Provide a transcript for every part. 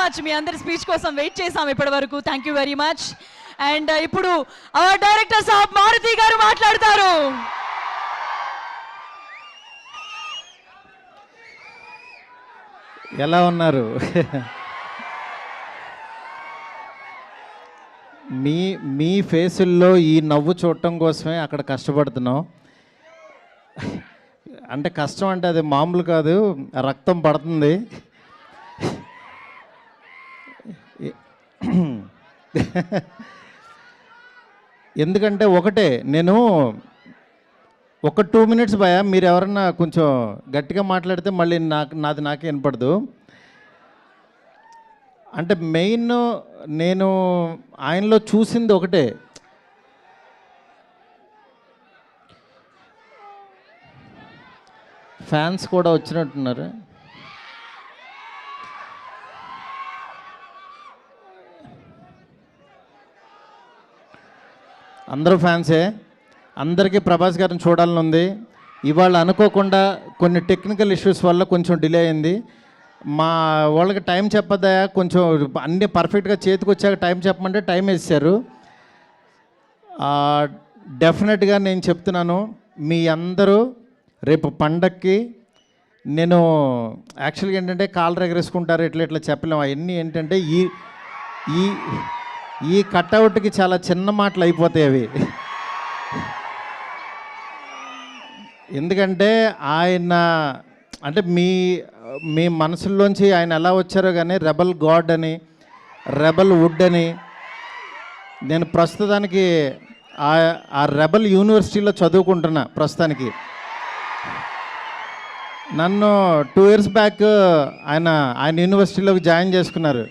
Much. మీ అందరి speech కోసం wait చేసాం ఇప్పటి వరకు. Thank you very much. And ఇప్పుడు అవర్ డైరెక్టర్ సాబ్ మారుతి గారు మాట్లాడతారు. ఎలా ఉన్నారు? మీ ఫేసుల్లో ఈ నవ్వు చూడటం కోసమే అక్కడ కష్టపడుతున్నాం. అంటే కష్టం అంటే అది మామూలు కాదు, రక్తం పడుతుంది. ఎందుకంటే ఒకటే, నేను ఒక 2 మినిట్స్ భయ, మీరు ఎవరన్నా కొంచెం గట్టిగా మాట్లాడితే మళ్ళీ నాది నాకే వినపడదు. అంటే మెయిన్ నేను ఆయనలో చూసింది ఒకటే, ఫ్యాన్స్ కూడా వచ్చినట్టున్నారు. అందరూ ఫ్యాన్సే. అందరికీ ప్రభాస్ గారిని చూడాలని ఉంది. ఇవాళ అనుకోకుండా కొన్ని టెక్నికల్ ఇష్యూస్ వల్ల కొంచెం డిలే అయింది. మా వాళ్ళకి టైం చెప్పద్దా, కొంచెం అన్నీ పర్ఫెక్ట్గా చేతికి వచ్చాక టైం చెప్పమంటే టైం వేసారు. డెఫినెట్గా నేను చెప్తున్నాను, మీ అందరూ రేపు పండక్కి, నేను యాక్చువల్గా ఏంటంటే కాళ్ళు ఎగరేసుకుంటారు, ఇట్లా చెప్పలేము. అవన్నీ ఏంటంటే ఈ కట్అవుట్కి చాలా చిన్న మాటలు అయిపోతాయి అవి. ఎందుకంటే ఆయన అంటే మీ మనసుల్లోంచి ఆయన ఎలా వచ్చారో కానీ రెబల్ గాడ్ అని, రెబల్ వుడ్ అని, నేను ప్రస్తుతానికి ఆ రెబల్ యూనివర్సిటీలో చదువుకుంటున్నా ప్రస్తుతానికి. నన్ను 2 ఇయర్స్ బ్యాక్ ఆయన యూనివర్సిటీలోకి జాయిన్ చేసుకున్నారు.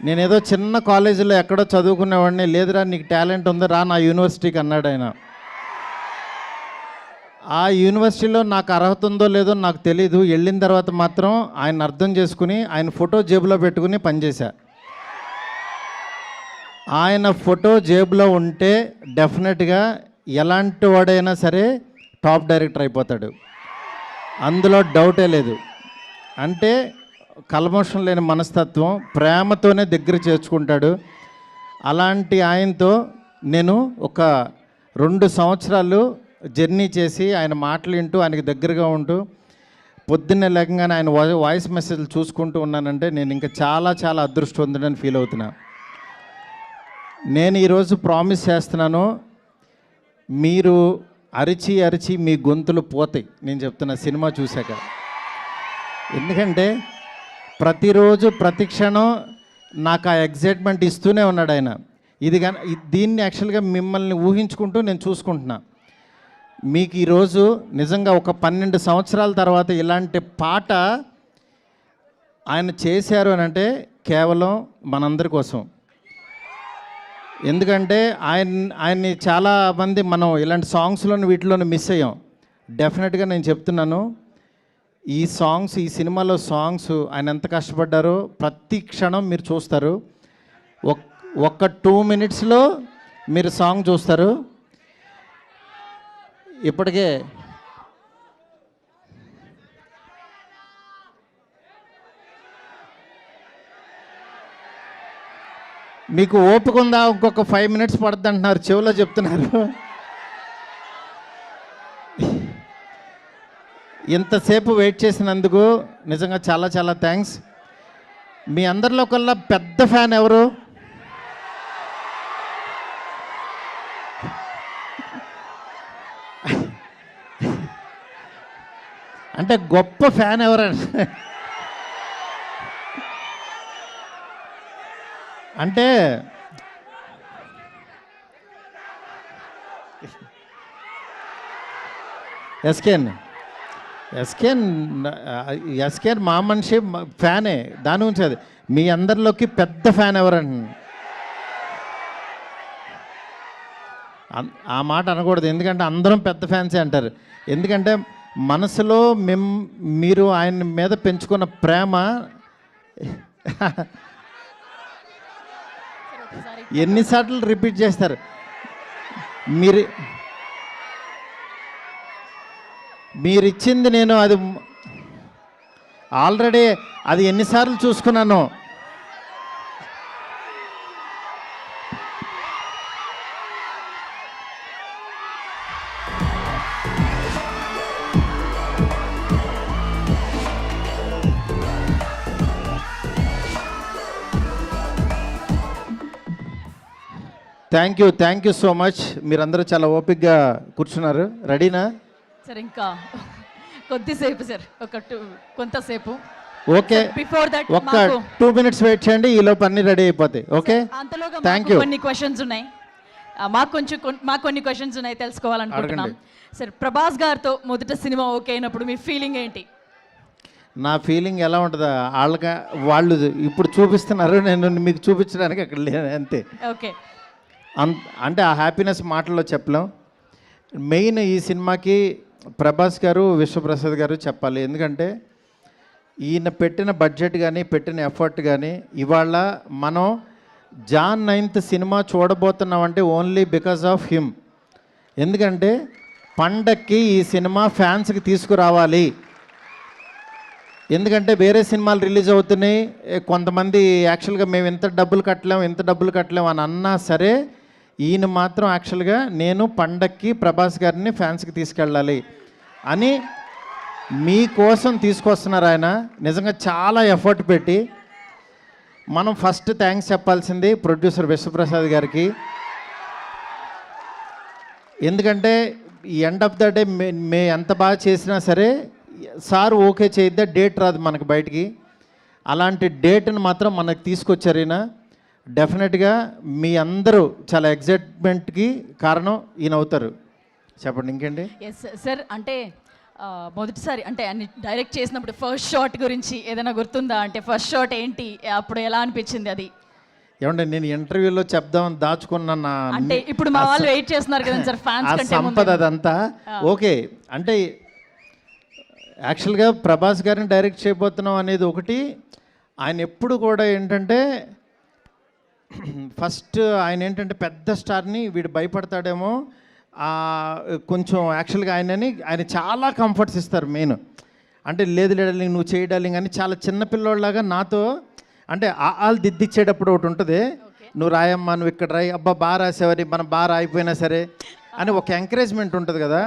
నేనేదో చిన్న కాలేజీలో ఎక్కడో చదువుకునేవాడిని. లేదురా నీకు టాలెంట్ ఉంది, రా నా యూనివర్సిటీకి అన్నాడు ఆయన. ఆ యూనివర్సిటీలో నాకు అర్హత ఉందో లేదో నాకు తెలీదు. వెళ్ళిన తర్వాత మాత్రం ఆయన అర్థం చేసుకుని ఆయన ఫోటో జేబులో పెట్టుకుని పనిచేశా. ఆయన ఫోటో జేబులో ఉంటే డెఫినెట్గా ఎలాంటి వాడైనా సరే టాప్ డైరెక్టర్ అయిపోతాడు, అందులో డౌటే లేదు. అంటే కల్మషం లేని మనస్తత్వం, ప్రేమతోనే దగ్గర చేర్చుకుంటాడు. అలాంటి ఆయనతో నేను ఒక 2 సంవత్సరాలు జర్నీ చేసి ఆయన మాటలు వింటూ ఆయనకి దగ్గరగా ఉంటూ పొద్దున్నే లేకగానే ఆయన వాయిస్ మెసేజ్లు చూసుకుంటూ ఉన్నానంటే నేను ఇంకా చాలా చాలా అదృష్టవంతుడని ఫీల్ అవుతున్నా. నేను ఈరోజు ప్రామిస్ చేస్తున్నాను, మీరు అరిచి అరిచి మీ గొంతులు పోతాయి నేను చెప్తున్నా సినిమా చూశాక. ఎందుకంటే ప్రతిరోజు ప్రతి క్షణం నాకు ఆ ఎగ్జైట్మెంట్ ఇస్తూనే ఉన్నాడు ఆయన. దీన్ని యాక్చువల్గా మిమ్మల్ని ఊహించుకుంటూ నేను చూసుకుంటున్నా. మీకు ఈరోజు నిజంగా ఒక 12 సంవత్సరాల తర్వాత ఇలాంటి పాట ఆయన చేశారు అని అంటే కేవలం మనందరి కోసం. ఎందుకంటే ఆయన్ని చాలామంది మనం ఇలాంటి సాంగ్స్లోని వీటిలోని మిస్ అయ్యాం. డెఫినెట్గా నేను చెప్తున్నాను, ఈ సినిమాలో సాంగ్స్ ఆయన ఎంత కష్టపడ్డారో ప్రతి క్షణం మీరు చూస్తారు. ఒక్క 2 మినిట్స్లో మీరు సాంగ్ చూస్తారు. ఇప్పటికే మీకు ఓపిక ఉందా, ఇంకొక 5 మినిట్స్ పడుతుంది అంటున్నారు, చెవిలో చెప్తున్నారు. ఇంతసేపు వెయిట్ చేసినందుకు నిజంగా చాలా చాలా థ్యాంక్స్. మీ అందరిలో కల్లా పెద్ద ఫ్యాన్ ఎవరు? అంటే గొప్ప ఫ్యాన్ ఎవరంటే అంటే ఎస్కేన్ మా మనిషి ఫ్యానే, దాని గురించి అది. మీ అందరిలోకి పెద్ద ఫ్యాన్ ఎవరండి? ఆ మాట అనకూడదు, ఎందుకంటే అందరం పెద్ద ఫ్యాన్సే అంటారు. ఎందుకంటే మనసులో మీరు ఆయన మీద పెంచుకున్న ప్రేమ ఎన్నిసార్లు రిపీట్ చేస్తారు. మీరిచ్చింది నేను అది ఆల్రెడీ అది ఎన్నిసార్లు చూసుకున్నాను. Thank you so much. మీరందరూ చాలా ఓపిక్గా కూర్చున్నారు. రెడీనా? సార్ ఇంకా కొద్దిసేపు సార్, కొంతసేపు. ఓకే, బిఫోర్ దట్ ఒక్క 2 minutes వెయిట్ చేయండి, ఈలోపు అన్ని రెడీ అయిపోతాయి. ఓకే, అంతలోగా థ్యాంక్ యూ. కొన్ని క్వశ్చన్స్ ఉన్నాయి, మాకు కొన్ని క్వశ్చన్స్ ఉన్నాయి, తెలుసుకోవాలనుకుంటున్నాం. సార్, ప్రభాస్ గారితో మొదట సినిమా ఓకే అయినప్పుడు మీ ఫీలింగ్ ఏంటి? నా ఫీలింగ్ ఎలా ఉంటుందా, వాళ్ళు ఇప్పుడు చూపిస్తున్నారు, నేను మీకు చూపించడానికి అక్కడ లేదు అంతే. ఓకే, అంటే ఆ హ్యాపీనెస్ మాటల్లో చెప్పలేం. మెయిన్ ఈ సినిమాకి ప్రభాస్ గారు, విశ్వప్రసాద్ గారు చెప్పాలి. ఎందుకంటే ఈయన పెట్టిన బడ్జెట్ కానీ, పెట్టిన ఎఫర్ట్ కానీ, ఇవాళ మనం జాన్ 9th సినిమా చూడబోతున్నామంటే ఓన్లీ బికాస్ ఆఫ్ హిమ్. ఎందుకంటే పండక్కి ఈ సినిమా ఫ్యాన్స్కి తీసుకురావాలి. ఎందుకంటే వేరే సినిమాలు రిలీజ్ అవుతున్నాయి, కొంతమంది యాక్చువల్గా మేము ఇంత డబ్బులు కట్టలేము అని అన్నా సరే, ఈయన మాత్రం యాక్చువల్గా నేను పండక్కి ప్రభాస్ గారిని ఫ్యాన్స్కి తీసుకెళ్ళాలి అని మీకోసం తీసుకొస్తున్నారు. ఆయన నిజంగా చాలా ఎఫర్ట్ పెట్టి. మనం ఫస్ట్ థ్యాంక్స్ చెప్పాల్సింది ప్రొడ్యూసర్ విశ్వప్రసాద్ గారికి. ఎందుకంటే ఎండ్ ఆఫ్ ద డే మే ఎంత బాగా చేసినా సరే సార్ ఓకే చేయిద్దా డేట్ రాదు మనకు బయటికి. అలాంటి డేట్ని మాత్రం మనకు తీసుకొచ్చారు ఈయన. డెఫినెట్గా మీ అందరూ చాలా ఎగ్జైట్మెంట్కి కారణం ఈయన అవుతారు. చెప్పండి ఇంకేంటి. ఎస్ సార్, అంటే మొదటిసారి అంటే అన్ని డైరెక్ట్ చేసినప్పుడు ఫస్ట్ షాట్ గురించి ఏదైనా గుర్తుందా? అంటే ఫస్ట్ షాట్ ఏంటి, అప్పుడు ఎలా అనిపించింది అది? ఏమంటే నేను ఇంటర్వ్యూలో చెప్దామని దాచుకున్న నా అంటే ఇప్పుడు మా వాళ్ళు వెయిట్ చేస్తున్నారు కదా సార్, ఫ్యాన్స్ కంటే సంపద అదంతా ఓకే. అంటే యాక్చువల్గా ప్రభాస్ గారిని డైరెక్ట్ చేయబోతున్నాం అనేది ఒకటి. ఆయన ఎప్పుడు కూడా ఏంటంటే ఫస్ట్ ఆయన ఏంటంటే పెద్ద స్టార్ని వీడు భయపడతాడేమో కొంచెం. యాక్చువల్గా ఆయన చాలా కంఫర్ట్స్ ఇస్తారు. మెయిన్ అంటే లేదు డార్లింగ్ నువ్వు చేయి డార్లింగ్ అని చాలా చిన్నపిల్లోళ్ళలాగా నాతో అంటే ఆలు దిద్దిచ్చేటప్పుడు ఒకటి ఉంటుంది, నువ్వు రాయమ్మా, నువ్వు ఇక్కడ రాయి, అబ్బా బాగా రాసేవారి, మనం బాగా రాయిపోయినా సరే అని ఒక ఎంకరేజ్మెంట్ ఉంటుంది కదా.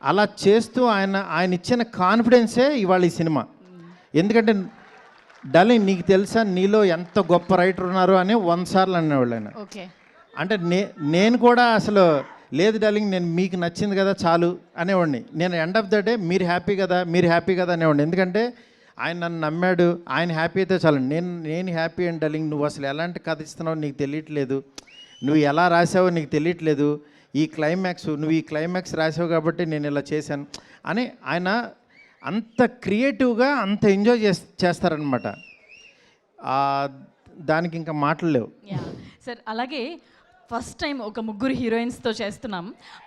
అలా చేస్తూ ఆయన ఇచ్చిన కాన్ఫిడెన్సే ఇవాళ ఈ సినిమా. ఎందుకంటే డార్లింగ్ నీకు తెలుసా నీలో ఎంత గొప్ప రైటర్ ఉన్నారు అని 100 సార్లు అనేవాళ్ళు ఆయన. అంటే నేను కూడా అసలు లేదు డార్లింగ్ నేను మీకు నచ్చింది కదా చాలు అనేవాడిని. నేను ఎండ్ ఆఫ్ ద డే మీరు హ్యాపీ కదా అనేవాడిని. ఎందుకంటే ఆయన నన్ను నమ్మాడు, ఆయన హ్యాపీ అయితే చాలు. నేను హ్యాపీ అండ్ డార్లింగ్ నువ్వు అసలు ఎలాంటి కథ ఇస్తున్నావు నీకు తెలియట్లేదు, నువ్వు ఎలా రాసావో నీకు తెలియట్లేదు, నువ్వు ఈ క్లైమాక్స్ రాసావు కాబట్టి నేను ఇలా చేశాను అని ఆయన అంత క్రియేటివ్గా అంత ఎంజాయ్ చేస్తారనమాట. దానికి ఇంకా మాటలు లేవు సార్. అలాగే ఫస్ట్ టైం ఒక ముగ్గురు హీరోయిన్స్తో చేస్తున్నాం.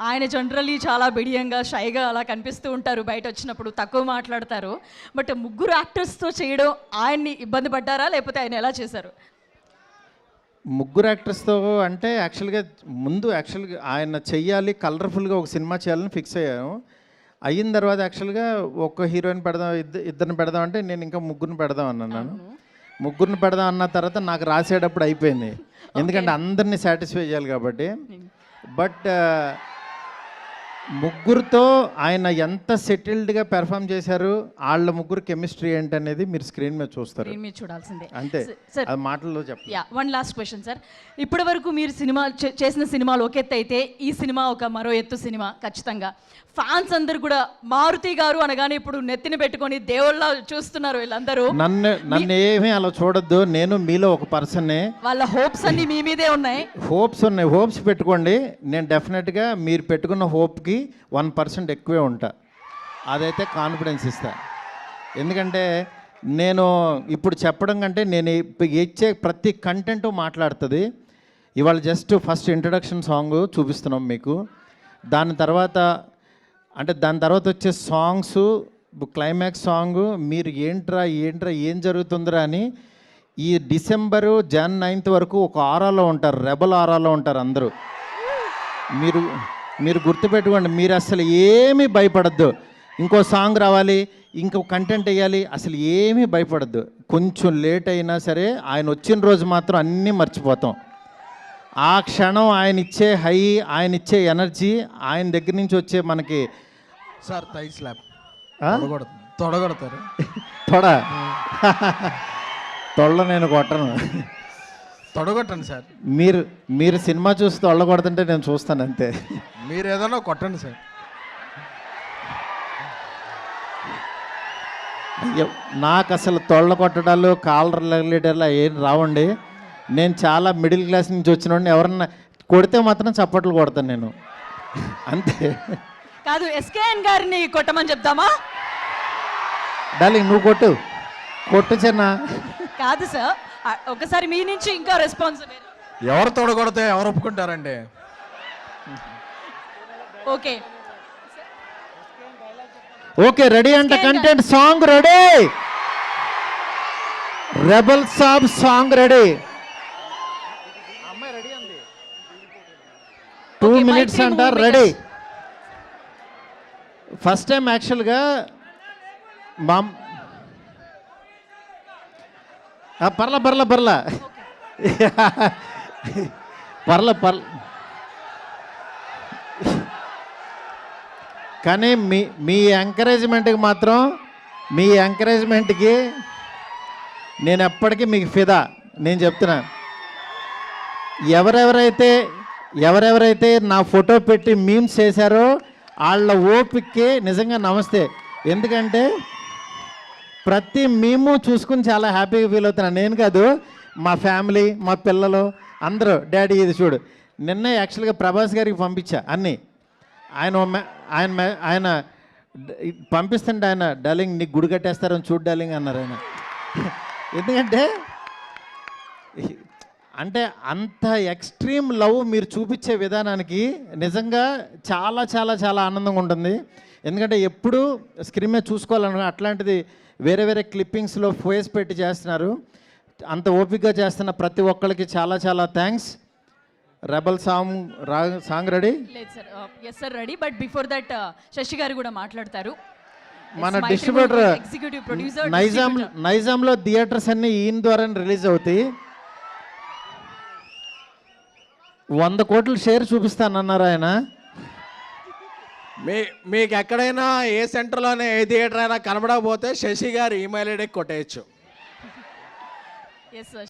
ఆయన జనరల్లీ చాలా బిడియంగా షైగా అలా కనిపిస్తూ ఉంటారు, బయట వచ్చినప్పుడు తక్కువ మాట్లాడతారు. బట్ ముగ్గురు యాక్టర్స్తో చేయడం ఆయన్ని ఇబ్బంది పడ్డారా, లేకపోతే ఆయన ఎలా చేశారు? ముగ్గురు యాక్టర్స్తో అంటే యాక్చువల్గా ఆయన చెయ్యాలి, కలర్ఫుల్గా ఒక సినిమా చేయాలని ఫిక్స్ అయ్యాను. అయిన తర్వాత యాక్చువల్గా ఒక హీరోయిన్ పెడదాం, ఇద్దరిని పెడదాం అంటే నేను ఇంకా ముగ్గురిని పెడదాం అన్నాను. ముగ్గురిని పెడదాం అన్న తర్వాత నాకు రాసేటప్పుడు అయిపోయింది, ఎందుకంటే అందరినీ సాటిస్ఫై చేయాలి కాబట్టి. బట్ ముగ్గురుతో ఆయన ఎంత సెటిల్డ్గా పెర్ఫామ్ చేశారు, వాళ్ళ ముగ్గురు కెమిస్ట్రీ ఏంటనేది మీరు స్క్రీన్ మీద చూస్తారు, చూడాల్సిందే అంతే. అది మాటల్లో చెప్పండి. One last question sir. ఇప్పటి వరకు మీరు చేసిన సినిమాలు ఒక ఎత్తు అయితే ఈ సినిమా ఒక మరో ఎత్తు సినిమా ఖచ్చితంగా. ఫ్యాన్స్ అందరు కూడా మారుతి గారు అనగానే ఇప్పుడు నెత్తిని పెట్టుకొని దేవుళ్ళ చూస్తున్నారు వీళ్ళందరూ. నన్ను ఏమీ అలా చూడొద్దు, నేను మీలో ఒక పర్సన్నే. వాళ్ళ హోప్స్ అన్ని మీ మీదే ఉన్నాయి. హోప్స్ పెట్టుకోండి. నేను డెఫినెట్గా మీరు పెట్టుకున్న హోప్కి 1% ఎక్కువే ఉంటా, అదైతే కాన్ఫిడెన్స్ ఇస్తా. ఎందుకంటే నేను ఇప్పుడు చెప్పడం కంటే నేను ఇచ్చే ప్రతి కంటెంట్ మాట్లాడుతుంది. ఇవాళ జస్ట్ ఫస్ట్ ఇంట్రడక్షన్ సాంగ్ చూపిస్తున్నాం మీకు. దాని తర్వాత వచ్చే సాంగ్స్, క్లైమాక్స్ సాంగ్ మీరు ఏంట్రా ఏం జరుగుతుందిరా అని ఈ డిసెంబరు Jan 9th వరకు ఒక ఆరాలో ఉంటారు, రెబల్ ఆరాలో ఉంటారు అందరూ. మీరు గుర్తుపెట్టుకోండి, మీరు అసలు ఏమీ భయపడద్దు. ఇంకో సాంగ్ రావాలి, ఇంకో కంటెంట్ వేయాలి, అసలు ఏమీ భయపడద్దు. కొంచెం లేట్ అయినా సరే ఆయన వచ్చిన రోజు మాత్రం అన్నీ మర్చిపోతాం. ఆ క్షణం ఆయన ఇచ్చే హై, ఆయన ఇచ్చే ఎనర్జీ, ఆయన దగ్గర నుంచి వచ్చే మనకి సార్ థై స్లాప్ తొడ తొడ నేను కొట్టను. తొడగొట్టండి సార్. మీరు మీరు సినిమా చూసి తొళ్ళగొడుతుంటే నేను చూస్తాను అంతే. మీరు ఏదైనా కొట్టండి సార్. అయ్యో, నాకు అసలు తొళ్ళ కొట్టడాలు కాలర్ లీటర్లు ఏం రావండి. నేను చాలా మిడిల్ క్లాస్ నుంచి వచ్చినోడిని. ఎవరన్నా కొడితే మాత్రం చప్పట్లు కొడతాను నేను అంతే. కాదు, ఎస్కేఎన్ గారిని కొట్టమని చెప్దామా? డార్లింగ్ నువ్వు కొట్టు కొట్టు చిన్న. కాదు సార్, ఒకసారి మీ నుంచి ఇంకా రెస్పాన్స్. ఎవరు తొడగొడితే ఎవరు ఒప్పుకుంటారండి? ఓకే ఓకే రెడీ అంట. Content song ready. Rebel Saab song ready. 2 Okay, minutes Maitri అంట movie ready. makers. First time యాక్చువల్గా మా పర్ల పర్ల పర్ల పర్ల పర్ల కానీ మీ ఎంకరేజ్మెంట్కి మాత్రం, మీ ఎంకరేజ్మెంట్కి నేను ఎప్పటికీ మీకు ఫిదా. నేను చెప్తున్నా, ఎవరెవరైతే నా ఫోటో పెట్టి మీమ్స్ చేశారో వాళ్ళ ఓపిక్కి నిజంగా నమస్తే. ఎందుకంటే ప్రతి మీము చూసుకుని చాలా హ్యాపీగా ఫీల్ అవుతున్నాను. నేను కాదు, మా ఫ్యామిలీ, మా పిల్లలు అందరూ డాడీ ఇది చూడు. నిన్నే యాక్చువల్గా ప్రభాస్ గారికి పంపించా అన్నీ. ఆయన పంపిస్తుంటే ఆయన డార్లింగ్ నీకు గుడి కట్టేస్తారని చూడు డార్లింగ్ అన్నారు ఆయన. ఎందుకంటే అంటే అంత ఎక్స్ట్రీమ్ లవ్ మీరు చూపించే విధానానికి నిజంగా చాలా చాలా చాలా ఆనందంగా ఉంటుంది. ఎందుకంటే ఎప్పుడు స్క్రీన్ మీద చూసుకోవాలను, అట్లాంటిది వేరే వేరే క్లిప్పింగ్స్లో ఫేస్ పెట్టి చేస్తున్నారు. అంత ఓపికగా చేస్తున్న ప్రతి ఒక్కరికి చాలా చాలా థ్యాంక్స్. Rebel song ready. లేదు sir, yes sir ready. But before that Sashi garu కూడా మాట్లాడతారు. మన డిస్ట్రిబ్యూటర్ ఎగ్జిక్యూటివ్ ప్రొడ్యూసర్ నైజాంలో థియేటర్స్ అన్నీ ఈయన ద్వారా రిలీజ్ అవుతాయి. 100 కోట్ల షేర్ చూపిస్తానన్నారు ఆయన. మీకు ఎక్కడైనా ఏ సెంటర్లోనే ఏ థియేటర్ అయినా కనబడకపోతే శశి గారు ఈమెయిల్ ఐడికి కొట్టేయచ్చు. Yes sir.